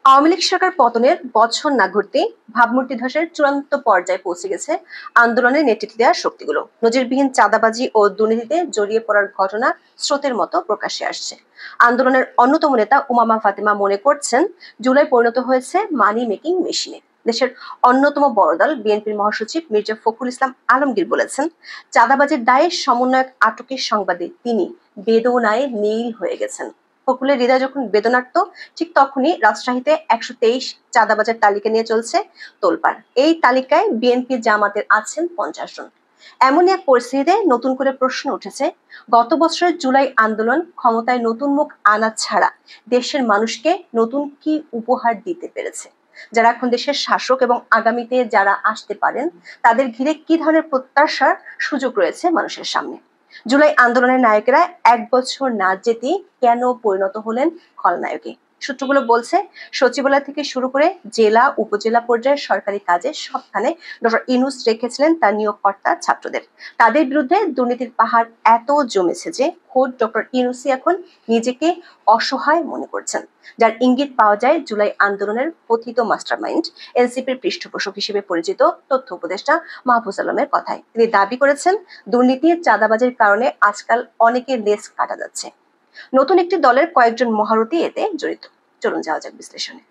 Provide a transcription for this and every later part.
আওয়ামী লীগ সরকার পতনের বছর না ঘুরতেই ভাবমূর্তি ধসের চূড়ান্ত পর্যায়ে পৌঁছে গেছে আন্দোলনের নেতৃত্ব দেওয়া শক্তিগুলো। নজিরবিহীন চাঁদাবাজি ও দুর্নীতিতে জড়িয়ে পড়ার ঘটনা স্রোতের মতো প্রকাশ্যে আসছে। আন্দোলনের অন্যতম নেতা উমামা ফাতেমা মনে করছেন, জুলাই পরিণত হয়েছে মানি মেকিং মেশিনে। দেশের অন্যতম বড় দল বিএনপির মহাসচিব মির্জা ফখরুল ইসলাম আলমগীর বলেছেন, চাঁদাবাজির দায়ে সমন্বয়ক আটকের সংবাদে তিনি বেদনায় নীল হয়ে গেছেন। ফখরুলের হৃদয় যখন বেদনার্ত, ঠিক তখনই রাজশাহীতে ১২৩ চাঁদাবাজের তালিকা নিয়ে চলছে তোলপাড়। এই তালিকায় বিএনপি জামাতের আছেন ৫০ জন। এমন এক পরিস্থিতিতে নতুন করে প্রশ্ন উঠেছে, গত বছরের জুলাই আন্দোলন ক্ষমতায় নতুন মুখ আনা ছাড়া দেশের মানুষকে নতুন কি উপহার দিতে পেরেছে? যারা এখন দেশের শাসক এবং আগামীতে যারা আসতে পারেন, তাদের ঘিরে কি ধরনের প্রত্যাশার সুযোগ রয়েছে মানুষের সামনে? জুলাই আন্দোলনের নায়কেরা ১ বছর না যেতেই কেন পরিণত হলেন খলনায়কে? সূত্রগুলো বলছে, সচিবালয় থেকে শুরু করে জেলা উপজেলা পর্যায়ে সরকারি কাজে সবখানে ডক্টর ইউনূস রেখেছিলেন তার নিয়োগকর্তা ছাত্রদের। তাদের বিরুদ্ধে দুর্নীতির পাহাড় এত জমেছে যে খোদ ডক্টর ইউনূসই এখন নিজেকে অসহায় মনে করছেন, যার ইঙ্গিত পাওয়া যায় জুলাই আন্দোলনের কথিত মাস্টারমাইন্ড এনসিপির পৃষ্ঠপোষক হিসেবে পরিচিত তথ্য উপদেষ্টা মাহফুজ আলমের কথায়। তিনি দাবি করেছেন, দুর্নীতি চাঁদাবাজির কারণে আজকাল অনেকের লেজ কাটা যাচ্ছে। নতুন একটি দলের কয়েকজন মহারথী এতে জড়িত। চলুন যাওয়া যাক বিশ্লেষণে।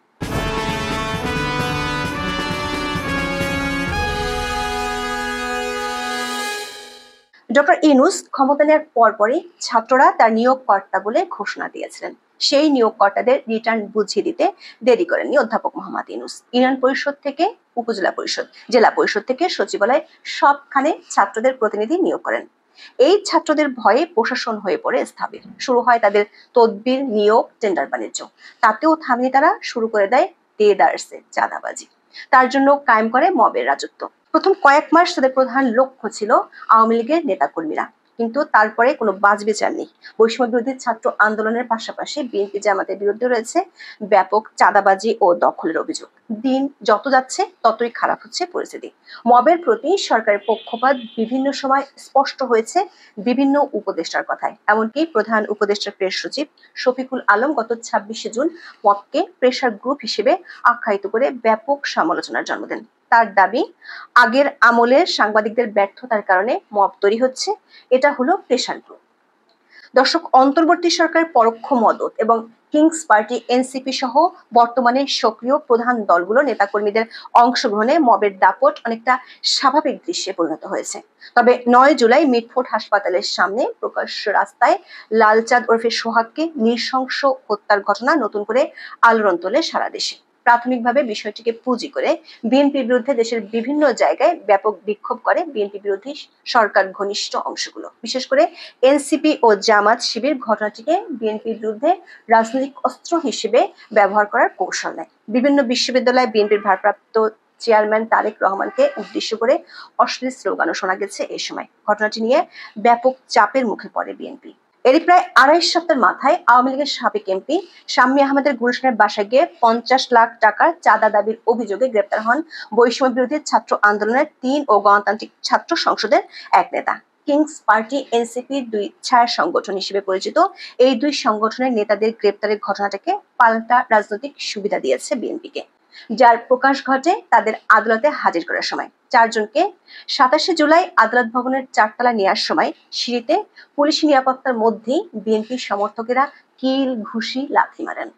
ডক্টর ইউনূস ক্ষমতা নেওয়ার পরপরই ছাত্ররা তার নিয়োগকর্তা বলে ঘোষণা দিয়েছিলেন। সেই নিয়োগকর্তাদের রিটার্ন বুঝিয়ে দিতে দেরি করেননি অধ্যাপক মোহাম্মদ ইউনূস। ইউনিয়ন পরিষদ থেকে উপজেলা পরিষদ, জেলা পরিষদ থেকে সচিবালয়, সবখানে ছাত্রদের প্রতিনিধি নিয়োগ করেন। এই ছাত্রদের ভয়ে প্রশাসন হয়ে পড়ে স্থবির। শুরু হয় তাদের তদবির, নিয়োগ, টেন্ডার বাণিজ্য। তাতেও থামেনি তারা, শুরু করে দেয় দেদারসে চাঁদাবাজি। তার জন্য কায়েম করে মবের রাজত্ব। প্রথম কয়েক মাস তাদের প্রধান লক্ষ্য ছিল আওয়ামী লীগের নেতাকর্মীরা, কিন্তু তারপরে কোনো বাজবিচার নেই। বৈষম্য বিরোধী ছাত্র আন্দোলনের পাশাপাশি বিএনপি জামাতের বিরুদ্ধে রয়েছে ব্যাপক চাঁদাবাজি ও দখলের অভিযোগ। দিন যত যাচ্ছে ততই খারাপ হচ্ছে পরিস্থিতি। মবের প্রতি সরকারের পক্ষপাত বিভিন্ন সময় স্পষ্ট হয়েছে বিভিন্ন উপদেষ্টার কথায়। এমনকি প্রধান উপদেষ্টার প্রেস সচিব শফিকুল আলম গত ২৬শে জুন মবকে প্রেসার গ্রুপ হিসেবে আখ্যায়িত করে ব্যাপক সমালোচনার জন্ম দেন। তার দাবি, আগের আমলের সাংবাদিকদের ব্যর্থতার কারণে মব তৈরি হচ্ছে, এটা হলো প্রেসার গ্রুপ। দর্শক, অন্তর্বর্তী সরকারের পরোক্ষ মদত এবং কিংস পার্টি এনসিপি সহ বর্তমানে সক্রিয় প্রধান দলগুলো নেতাকর্মীদের অংশগ্রহণে মবের দাপট অনেকটা স্বাভাবিক দৃশ্যে পরিণত হয়েছে। তবে ৯ জুলাই মিটফোর্ড হাসপাতালের সামনে প্রকাশ্য রাস্তায় লালচাঁদ ওরফে সোহাগকে নৃশংস হত্যার ঘটনা নতুন করে আলোড়ন তোলে সারা দেশে। প্রাথমিকভাবে বিষয়টিকে পুঁজি করে বিএনপির বিরুদ্ধে দেশের বিভিন্ন জায়গায় ব্যাপক বিক্ষোভ করে বিএনপি বিরোধী সরকার ঘনিষ্ঠ অংশগুলো। বিশেষ করে এনসিপি ও জামাত শিবির ঘটনাটিকে বিএনপির বিরুদ্ধে রাজনৈতিক অস্ত্র হিসেবে ব্যবহার করার কৌশল নেয়। বিভিন্ন বিশ্ববিদ্যালয়ে বিএনপির ভারপ্রাপ্ত চেয়ারম্যান তারেক রহমানকে উদ্দেশ্য করে অশ্লীল স্লোগানও শোনা গেছে এই সময়। ঘটনাটি নিয়ে ব্যাপক চাপের মুখে পড়ে বিএনপি। এরই প্রায় ২.৫ সপ্তাহের মাথায় আওয়ামী লীগের সাবেক এমপি শাম্মী আহমেদের গুলশানের বাসায় গিয়ে ৫০ লাখ টাকার চাঁদা দাবির অভিযোগে গ্রেপ্তার হন বৈষম্য বিরোধী ছাত্র আন্দোলনের ৩ ও গণতান্ত্রিক ছাত্র সংসদের এক নেতা। কিংস পার্টি এনসিপি ২ ছায়া সংগঠন হিসেবে পরিচিত এই ২ সংগঠনের নেতাদের গ্রেপ্তারের ঘটনাটাকে পাল্টা রাজনৈতিক সুবিধা দিয়েছে বিএনপিকে, যার প্রকাশ ঘটে তাদের আদালতে হাজির করার সময়। ৪ জনকে ২৭শে জুলাই আদালত ভবনের ৪তলা নেওয়ার সময় সিঁড়িতে পুলিশি নিরাপত্তার মধ্যেই বিএনপি সমর্থকেরা কিল, ঘুষি, লাথি মারেন।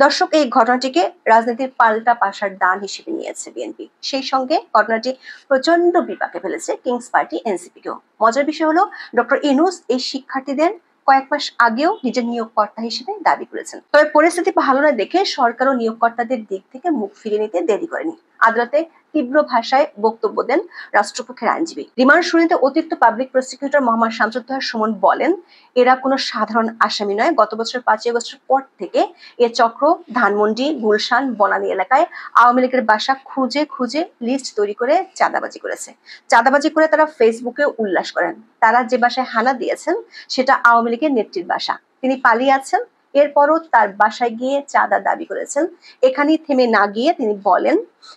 দর্শক, এই ঘটনাটিকে রাজনীতির পাল্টা পাশার দান হিসেবে নিয়েছে বিএনপি। সেই সঙ্গে ঘটনাটি প্রচন্ড বিপাকে ফেলেছে কিংস পার্টি এনসিপিকেও। মজার বিষয় হলো, ডক্টর ইউনূস এই শিক্ষার্থীদের কয়েক মাস আগেও নিজের নিয়োগকর্তা হিসেবে দাবি করেছেন। তবে পরিস্থিতি ভালো না দেখে সরকার ও নিয়োগকর্তাদের দিক থেকে মুখ ফিরিয়ে নিতে দেরি করেনি। আদালতে তীব্র ভাষায় বক্তব্য দেন রাষ্ট্রপক্ষের আইনজীবী। রিমান্ড শুনানিতে অতিরিক্ত পাবলিক প্রসিকিউটর মোহাম্মদ শামসুদ্দোহা সুমন বলেন, এরা কোনো সাধারণ আসামি নয়। গত বছর ৫ই আগস্টের পর থেকে এ চক্র ধানমন্ডি, গুলশান, বনানী এলাকায় আওয়ামী লীগের বাসা খুঁজে খুঁজে লিস্ট তৈরি করে চাঁদাবাজি করেছে। চাঁদাবাজি করে তারা ফেসবুকে উল্লাস করেন। তারা যে বাসায় হানা দিয়েছেন সেটা আওয়ামী লীগের নেত্রীর বাসা। তিনি পালিয়ে আছেন। এরপরও তার বাসায় গিয়ে চাঁদা দাবি করেছেন। এখানেই থেমে না গিয়ে তিনি বলেন,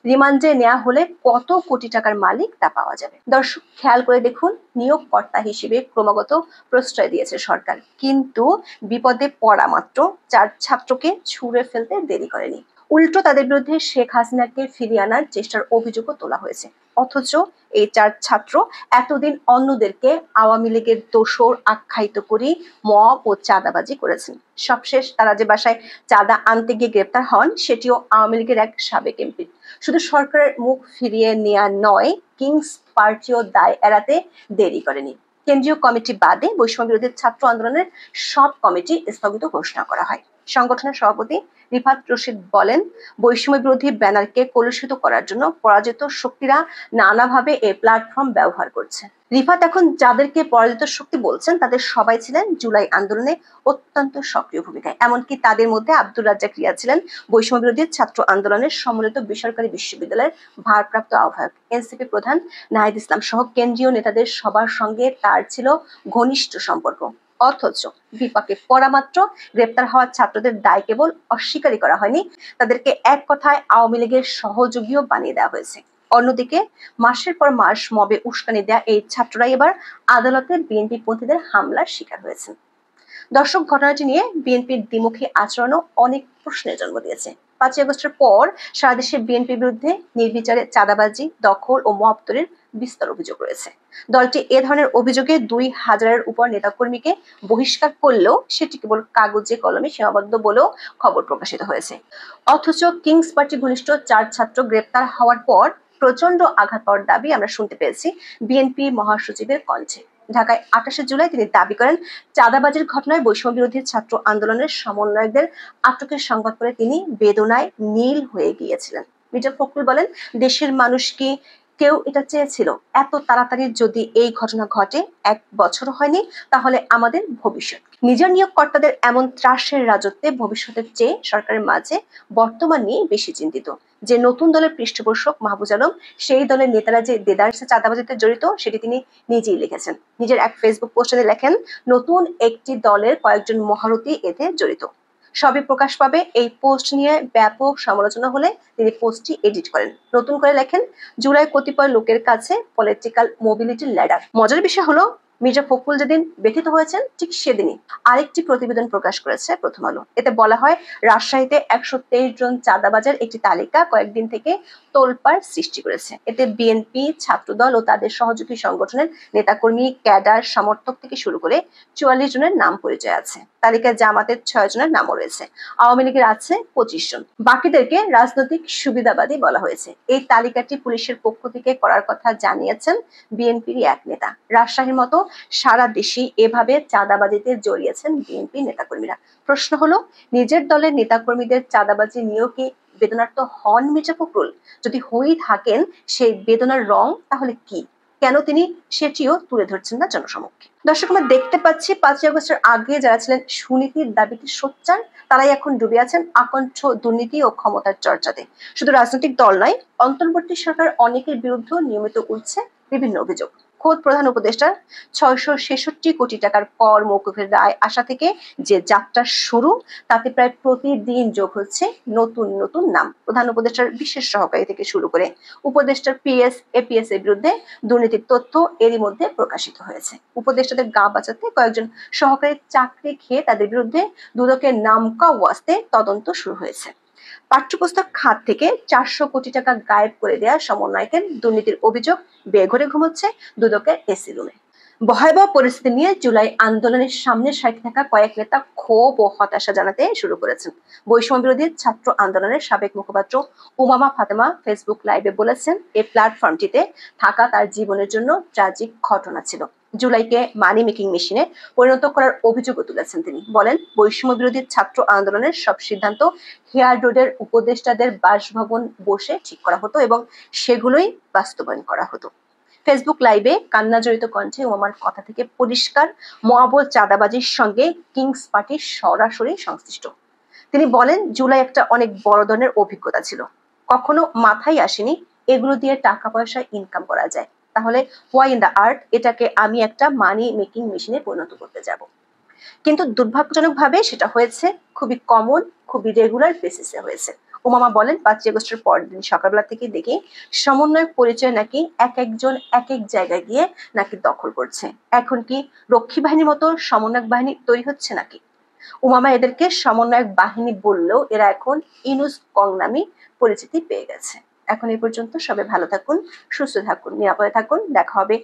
রিমান্ডে নেওয়া হলে কত কোটি টাকার মালিক তা পাওয়া যাবে। দর্শক খেয়াল করে দেখুন, নিয়োগকর্তা হিসেবে ক্রমাগত প্রশ্রয় দিয়েছে সরকার, কিন্তু বিপদে পড়া মাত্র 4 ছাত্রকে ছুঁড়ে ফেলতে দেরি করেনি। উল্টো তাদের বিরুদ্ধে শেখ হাসিনাকে ফিরিয়ে আনার চেষ্টার অভিযোগও তোলা হয়েছে। অথচ এই 4 ছাত্র এতদিন অন্যদেরকে আওয়ামী লীগের দোসর আখ্যায়িত করে মব ও চাঁদাবাজি করেছেন। সবশেষ তারা যে বাসায় চাঁদা আনতে গিয়ে গ্রেপ্তার হন, সেটিও আওয়ামী লীগের এক সাবেক এমপি। শুধু সরকারের মুখ ফিরিয়ে নেওয়া নয়, কিংস পার্টিও দায় এড়াতে দেরি করেনি। কেন্দ্রীয় কমিটি বাদে বৈষম্য বিরোধী ছাত্র আন্দোলনের সব কমিটি স্থগিত ঘোষণা করা হয়। সংগঠনের সভাপতি রিফাত রশিদ বলেন, বৈষম্য বিরোধী ব্যানারকে কলুষিত করার জন্য পরাজিত শক্তিরা নানাভাবে এই প্ল্যাটফর্ম ব্যবহার করছে। রিফাত এখন যাদেরকে পরাজিত শক্তি বলছেন, তাদের সবাই ছিলেন জুলাই আন্দোলনে অত্যন্ত সক্রিয় ভূমিকায়। এমনকি তাদের মধ্যে আব্দুর রাজ্জাক রিয়াদ ছিলেন বৈষম্য বিরোধী ছাত্র আন্দোলনের সম্মিলিত বেসরকারি বিশ্ববিদ্যালয়ের ভারপ্রাপ্ত আহ্বায়ক। এনসিপি প্রধান নাহিদ ইসলাম সহ কেন্দ্রীয় নেতাদের সবার সঙ্গে তার ছিল ঘনিষ্ঠ সম্পর্ক। অথচ বিপাকে পড়া মাত্র গ্রেপ্তার হওয়া ছাত্রদের দায় কেবল অস্বীকারই করা হয়নি, তাদেরকে এক কথায় আওয়ামী লীগের সহযোগীও বানিয়ে দেওয়া হয়েছে। অন্যদিকে মাসের পর মাস মবে উস্কানি দেয়া এই ছাত্ররাই এবার আদালতে বিএনপি পন্থীদের হামলার শিকার হয়েছেন। দর্শক, ঘটনাটি নিয়ে বিএনপির দ্বিমুখী আচরণও অনেক প্রশ্নের জন্ম দিয়েছে। 5ই আগস্টের পর সারা দেশে বিএনপির বিরুদ্ধে নির্বিচারে চাঁদাবাজি, দখল ও মব তৈরির বিস্তর অভিযোগ রয়েছে। দলটি এ ধরনের অভিযোগে 2000-এর উপর নেতাকর্মীকে বহিষ্কার করলেও সেটি কেবল কাগজে কলমে সীমাবদ্ধ বলেও খবর প্রকাশিত হয়েছে। অথচ কিংস পার্টি ঘনিষ্ঠ 4 ছাত্র গ্রেপ্তার হওয়ার পর প্রচন্ড আঘাত পাওয়ার দাবি আমরা শুনতে পেয়েছি বিএনপি মহাসচিবের কণ্ঠে। ঢাকায় 28শে জুলাই তিনি দাবি করেন, চাঁদাবাজির ঘটনায় বৈষম্য বিরোধী ছাত্র আন্দোলনের সমন্বয়কদের আটকের সংবাদ পরে তিনি বেদনায় নীল হয়ে গিয়েছিলেন। মির্জা ফখরুল বলেন, দেশের মানুষ কি কেউ এটা চেয়েছিল? এত তাড়াতাড়ি যদি এই ঘটনা ঘটে, 1 বছর হয়নি, তাহলে আমাদের ভবিষ্যৎ। নিজের নিয়োগকর্তাদের এমন ত্রাসের রাজত্বে ভবিষ্যতের চেয়ে সরকারের মাঝে বর্তমান নিয়ে বেশি চিন্তিত। যে নতুন দলের পৃষ্ঠপোষক মাহবুজ আলম, সেই দলের নেতারা যে দেদারসে চাঁদাবাজিতে জড়িত সেটি তিনি নিজেই লিখেছেন। নিজের এক ফেসবুক পোস্টে লেখেন, নতুন একটি দলের কয়েকজন মহারথী এতে জড়িত। সবই প্রকাশ পাবে। এই পোস্ট নিয়ে ব্যাপক সমালোচনা হলে তিনি পোস্টটি এডিট করেন। নতুন করে লেখেন, জুলাই কতিপয় লোকের কাছে পলিটিক্যাল মোবিলিটি ল্যাডার। মজার বিষয় হলো, মির্জা ফখরুল যেদিন ব্যথিত হয়েছেন, ঠিক সেদিনই আরেকটি প্রতিবেদন প্রকাশ করেছে প্রথম আলো। এতে বলা হয়, রাজশাহীতে 123 জন চাঁদাবাজের একটি তালিকা কয়েকদিন থেকে তোলপাড় সৃষ্টি করেছে। এতে বিএনপি, ছাত্রদল ও তাদের সহযোগী সংগঠনের নেতাকর্মী, ক্যাডার, সমর্থক থেকে শুরু করে 44 জনের নাম পরিচয় আছে। তালিকায় জামাতের 6 জনের নামও রয়েছে। আওয়ামী লীগের আছে 25 জন। বাকিদেরকে রাজনৈতিক সুবিধাবাদী বলা হয়েছে। এই তালিকাটি পুলিশের পক্ষ থেকে করার কথা জানিয়েছেন বিএনপির এক নেতা। রাজশাহীর মতো সারা দেশে এভাবে চাঁদাবাজিতে জড়িয়েছেন বিএনপি নেতাকর্মীরা। প্রশ্ন হলো, নিজের দলের নেতাকর্মীদের চাঁদাবাজি নিয়েও কি বেদনার্ত হন মির্জা ফখরুল? যদি হয়ে থাকেন, সেই বেদনার রং তাহলে কি? কেন তিনি সেটিও তুলে ধরছেন না জনসমক্ষে? দর্শক, আমরা দেখতে পাচ্ছি 5ই আগস্টের আগে যারা ছিলেন সুনীতির দাবিতে সোচ্চার, তারাই এখন ডুবে আছেন আকণ্ঠ দুর্নীতি ও ক্ষমতার চর্চাতে। শুধু রাজনৈতিক দল নয়, অন্তর্বর্তী সরকার অনেকের বিরুদ্ধে নিয়মিত উঠছে বিভিন্ন অভিযোগ। খোদ প্রধান উপদেষ্টার 666 কোটি টাকার কর মওকুফের রায় আসা থেকে যে যাত্রা শুরু, তাতে প্রায় প্রতিদিন যোগ হচ্ছে নতুন নতুন নাম। প্রধান উপদেষ্টার বিশেষ সহকারী থেকে শুরু করে উপদেষ্টার পিএস, এপিএস এর বিরুদ্ধে দুর্নীতির তথ্য এরই মধ্যে প্রকাশিত হয়েছে। উপদেষ্টাদের গা বাঁচাতে কয়েকজন সহকারী চাকরি খেয়ে তাদের বিরুদ্ধে দুদকের নামকা ওয়াস্তে তদন্ত শুরু হয়েছে। পাঠ্যপুস্তক খাত থেকে 400 কোটি টাকা গায়েব করে দেওয়া সমন্বয়কের দুর্নীতির অভিযোগ বেঘরে ঘুমোচ্ছে দুদকের এসি রুমে। ভয়াবহ পরিস্থিতি নিয়ে জুলাই আন্দোলনের সামনে সারিতে থাকা কয়েক নেতা ক্ষোভ ও হতাশা জানাতে শুরু করেছেন। বৈষম্য বিরোধী ছাত্র আন্দোলনের সাবেক মুখপাত্র উমামা ফাতেমা ফেসবুক লাইভে বলেছেন, এই প্ল্যাটফর্মটিতে থাকা তার জীবনের জন্য ট্র্যাজিক ঘটনা ছিল। জুলাইকে মানি মেকিং মেশিনে পরিণত করার অভিযোগও তুলেছেন তিনি। বলেন, বৈষম্য বিরোধী ছাত্র আন্দোলনের সব সিদ্ধান্ত হেয়ার রোডের উপদেষ্টাদের বাসভবন বসে ঠিক করা হতো এবং সেগুলোই বাস্তবায়ন করা হতো। ফেসবুক লাইভে কান্না জড়িত কণ্ঠে উমামার কথা থেকে পরিষ্কার, মব ও চাঁদাবাজির সঙ্গে কিংস পার্টি সরাসরি সংশ্লিষ্ট। তিনি বলেন, জুলাই একটা অনেক বড় ধরনের অভিজ্ঞতা ছিল। কখনো মাথায় আসেনি এগুলো দিয়ে টাকা পয়সা ইনকাম করা যায়। তাহলে হোয়াই ইন দ্য আর্থ এটাকে আমি একটা মানি মেকিং মেশিনে পরিণত করতে যাব? কিন্তু দুর্ভাগ্যজনকভাবে সেটা হয়েছে খুবই কমন, খুবই রেগুলার বেসিসে হয়েছে। উমামা বলেন 5ই আগস্টের পরের দিন সকালবেলা থেকে দেখি সমন্বয়ক পরিচয় নাকি এক একজন এক এক জায়গায় গিয়ে নাকি দখল করছে। এখন কি রক্ষী বাহিনীর মতো সমন্বয়ক বাহিনী তৈরি হচ্ছে নাকি? উমামা এদেরকে সমন্বয়ক বাহিনী বললেও এরা এখন ইনুস গং নামে পরিচিতি পেয়ে গেছে। এখন এই পর্যন্ত। সবাই ভালো থাকুন, সুস্থ থাকুন, নিরাপদে থাকুন। দেখা হবে